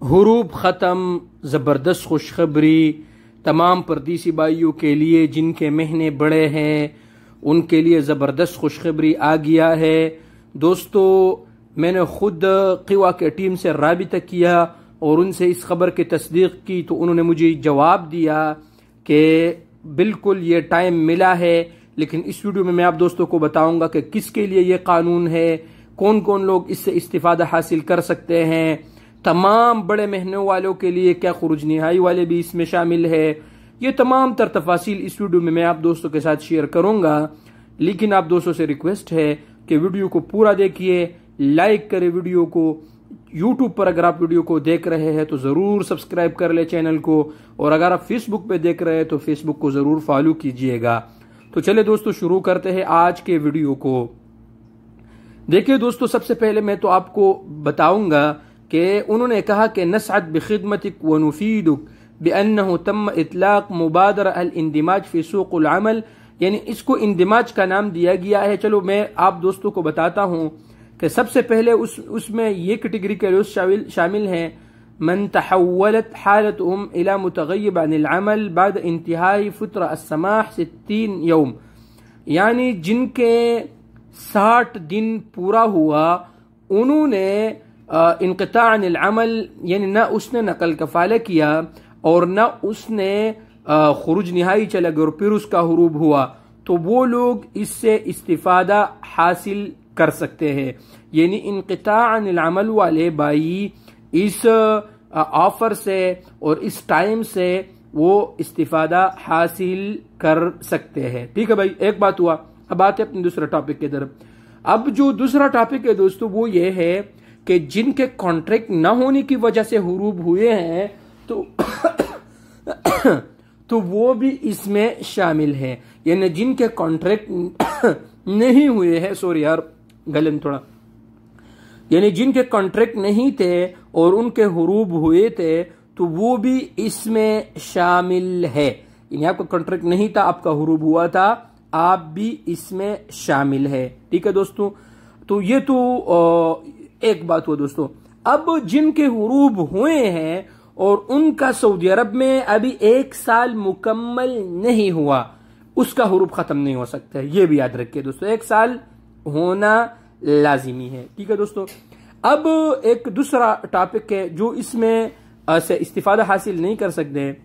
हुरूब ख़त्म, ज़बरदस्त खुशखबरी तमाम परदेसी भाइयों के लिए जिनके महीने बड़े हैं, उनके लिए ज़बरदस्त खुशखबरी आ गया है। दोस्तों, मैंने ख़ुद क़िवा के टीम से राबिता किया और उनसे इस खबर की तस्दीक की, तो उन्होंने मुझे जवाब दिया कि बिल्कुल ये टाइम मिला है। लेकिन इस वीडियो में मैं आप दोस्तों को बताऊंगा कि किसके लिए ये कानून है, कौन कौन लोग इससे इस्तिफादा हासिल कर सकते हैं। तमाम बड़े महीनों वालों के लिए, क्या खुरुज निहाई वाले भी इसमें शामिल है। ये तमाम तर तफासिल इस वीडियो में मैं आप दोस्तों के साथ शेयर करूंगा। लेकिन आप दोस्तों से रिक्वेस्ट है कि वीडियो को पूरा देखिए, लाइक करें वीडियो को। यूट्यूब पर अगर आप वीडियो को देख रहे हैं तो जरूर सब्सक्राइब कर ले चैनल को, और अगर आप फेसबुक पे देख रहे हैं तो फेसबुक को जरूर फॉलो कीजिएगा। तो चले दोस्तों, शुरू करते हैं आज के वीडियो को। देखिए दोस्तों, सबसे पहले मैं तो आपको बताऊंगा कि उन्होंने कहा कि नसअद बिखिदमतिक व नुफीदुक बिअन्नहु तम इतलाक मुबादरा अल इंदिमाज फी सूक़ुल अमल, यानी इसको इंदिमाज का नाम दिया गया है। चलो मैं आप दोस्तों को बताता हूं कि सबसे पहले उसमें ये कैटेगरी के लोग शामिल हैं, मन तहव्वलत हालतुहुम इला मुतगय्यब अनिल अमल बाद इंतहाई फ़ुत्रा अस्समाह 60 यौम, यानी जिनके 60 दिन पूरा हुआ, उन्होंने इनक़ता अनिल अमल, यानी न उसने नकल कफ़ाला किया और न उसने खुरुज निहाई चला गया और फिर उसका हुरूब हुआ, तो वो लोग इससे इस्तिफादा हासिल कर सकते हैं। यानी इनक़ता अनिल अमल वाले भाई इस ऑफर से और इस टाइम से वो इस्तिफादा हासिल कर सकते हैं। ठीक है भाई, एक बात हुआ। अब आते अपने दूसरा टॉपिक की तरफ। अब जो दूसरा टॉपिक है दोस्तों, वो ये है कि जिनके कॉन्ट्रैक्ट न होने की वजह से हुरूब हुए हैं तो वो भी इसमें शामिल है। यानी जिनके कॉन्ट्रैक्ट नहीं हुए हैं, सॉरी यार गलन थोड़ा, यानी जिनके कॉन्ट्रैक्ट नहीं थे और उनके हुरूब हुए थे, तो वो भी इसमें शामिल है। यानी आपका कॉन्ट्रैक्ट नहीं था, आपका हुरूब हुआ था, आप भी इसमें शामिल है। ठीक है दोस्तों, तो ये तो एक बात हुआ दोस्तों। अब जिनके हुरूब हुए हैं और उनका सऊदी अरब में अभी 1 साल मुकम्मल नहीं हुआ, उसका हुरूब खत्म नहीं हो सकता है। ये भी याद रखिए दोस्तों, 1 साल होना लाजिमी है। ठीक है दोस्तों, अब एक दूसरा टॉपिक है जो इसमें से इस्तिफादा हासिल नहीं कर सकते,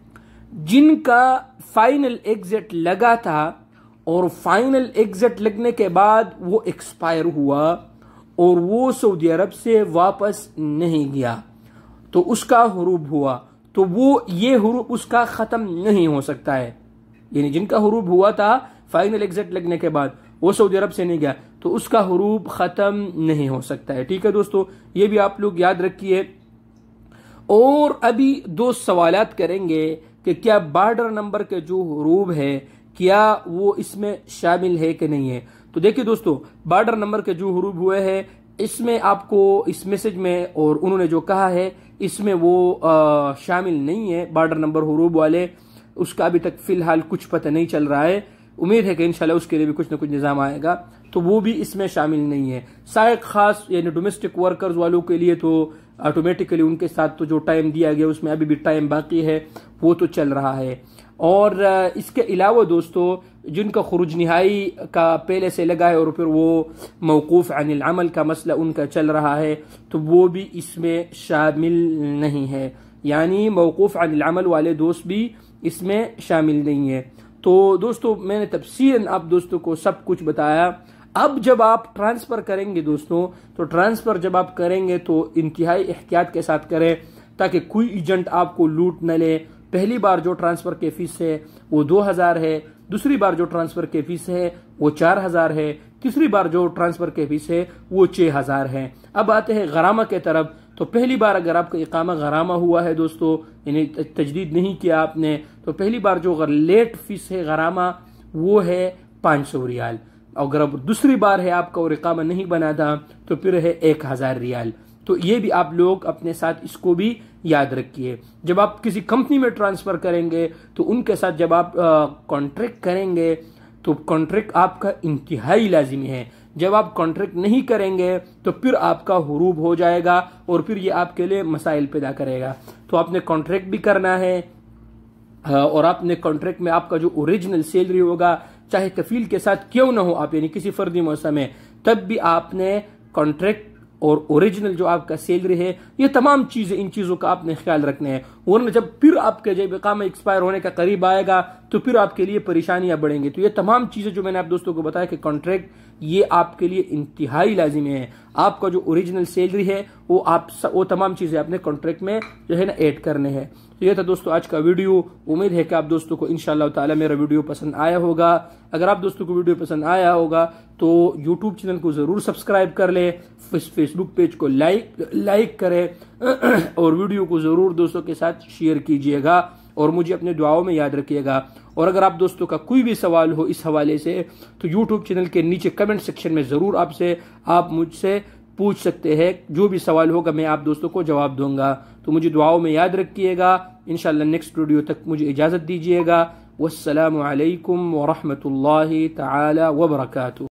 जिनका फाइनल एग्जिट लगा था और फाइनल एग्जिट लगने के बाद वो एक्सपायर हुआ और वो सऊदी अरब से वापस नहीं गया, तो उसका हुरूब हुआ, तो वो ये हुरूब उसका खत्म नहीं हो सकता है। यानी जिनका हुरूब हुआ था फाइनल एग्जिट लगने के बाद, वो सऊदी अरब से नहीं गया, तो उसका हुरूब खत्म नहीं हो सकता है। ठीक है दोस्तों, ये भी आप लोग याद रखिए। और अभी 2 सवालात करेंगे कि क्या बॉर्डर नंबर के जो हुरूब है, क्या वो इसमें शामिल है कि नहीं है। तो देखिए दोस्तों, बॉर्डर नंबर के जो हुरूब हुए हैं, इसमें आपको इस मैसेज में और उन्होंने जो कहा है इसमें वो शामिल नहीं है। बॉर्डर नंबर हुरूब वाले, उसका अभी तक फिलहाल कुछ पता नहीं चल रहा है। उम्मीद है कि इंशाल्लाह उसके लिए भी कुछ ना कुछ निजाम आएगा, तो वो भी इसमें शामिल नहीं है। साइक खास यानी डोमेस्टिक वर्कर्स वालों के लिए तो ऑटोमेटिकली उनके साथ तो जो टाइम दिया गया उसमें अभी भी टाइम बाकी है, वो तो चल रहा है। और इसके अलावा दोस्तों, जिनका खुरुज निहाई का पहले से लगा है और फिर वो मौकूफ अनिल अमल का मसला उनका चल रहा है, तो वो भी इसमें शामिल नहीं है। यानी मौकूफ अनिल अमल वाले दोस्त भी इसमें शामिल नहीं है। तो दोस्तों, मैंने तफसीलन आप दोस्तों को सब कुछ बताया। अब जब आप ट्रांसफर करेंगे दोस्तों, तो ट्रांसफर जब आप करेंगे तो इंतहाई एहतियात के साथ करें, ताकि कोई एजेंट आपको लूट न ले। पहली बार जो ट्रांसफर की फीस है वो 2000 है, दूसरी बार जो ट्रांसफर की फीस है वो 4000 है, तीसरी बार जो ट्रांसफर की फीस है वो 6000 है। अब आते हैं गरामा के तरफ। तो पहली बार अगर आपका इकामा गरामा हुआ है दोस्तों, यानी तजदीद नहीं किया आपने, तो पहली बार जो लेट फीस है गरामा वो है 500 रियाल। अगर अब दूसरी बार है आपका और इकामा नहीं बना था, तो फिर है 1000 रियाल। तो ये भी आप लोग अपने साथ इसको भी याद रखिए। जब आप किसी कंपनी में ट्रांसफर करेंगे तो उनके साथ जब आप कॉन्ट्रैक्ट करेंगे, तो कॉन्ट्रैक्ट आपका इंतहाई लाजिमी है। जब आप कॉन्ट्रैक्ट नहीं करेंगे तो फिर आपका हुरूब हो जाएगा और फिर ये आपके लिए मसाइल पैदा करेगा। तो आपने कॉन्ट्रैक्ट भी करना है और आपने कॉन्ट्रैक्ट में आपका जो ओरिजिनल सैलरी होगा, चाहे कफील के साथ क्यों ना हो आप, यानी किसी फर्दी मौसम में, तब भी आपने कॉन्ट्रैक्ट और ओरिजिनल जो आपका सैलरी है, ये तमाम चीजें, इन चीजों का आपने ख्याल रखना है। वरना जब फिर आपके जब इकामा एक्सपायर होने का करीब आएगा तो फिर आपके लिए परेशानियां बढ़ेंगी। तो ये तमाम चीजें जो मैंने आप दोस्तों को बताया कि कॉन्ट्रैक्ट ये आपके लिए इंतहाई लाजिमी है। आपका जो ओरिजिनल सैलरी है वो तमाम चीजें आपने कॉन्ट्रैक्ट में जो है ना ऐड करने हैं। तो ये था दोस्तों आज का वीडियो। उम्मीद है कि आप दोस्तों को इंशाअल्लाह ताला मेरा वीडियो पसंद आया होगा। अगर आप दोस्तों को वीडियो पसंद आया होगा तो यूट्यूब चैनल को जरूर सब्सक्राइब कर ले, फेसबुक पेज को लाइक करें और वीडियो को जरूर दोस्तों के साथ शेयर कीजिएगा और मुझे अपने दुआओं में याद रखिएगा। और अगर आप दोस्तों का कोई भी सवाल हो इस हवाले से तो यूट्यूब चैनल के नीचे कमेंट सेक्शन में जरूर आप मुझसे पूछ सकते हैं। जो भी सवाल होगा मैं आप दोस्तों को जवाब दूंगा। तो मुझे दुआओं में याद रखिएगा। इंशाअल्लाह नेक्स्ट वीडियो तक मुझे इजाजत दीजिएगा। वस्सलामु अलैकुम व रहमतुल्लाहि तआला व बरकातुहू।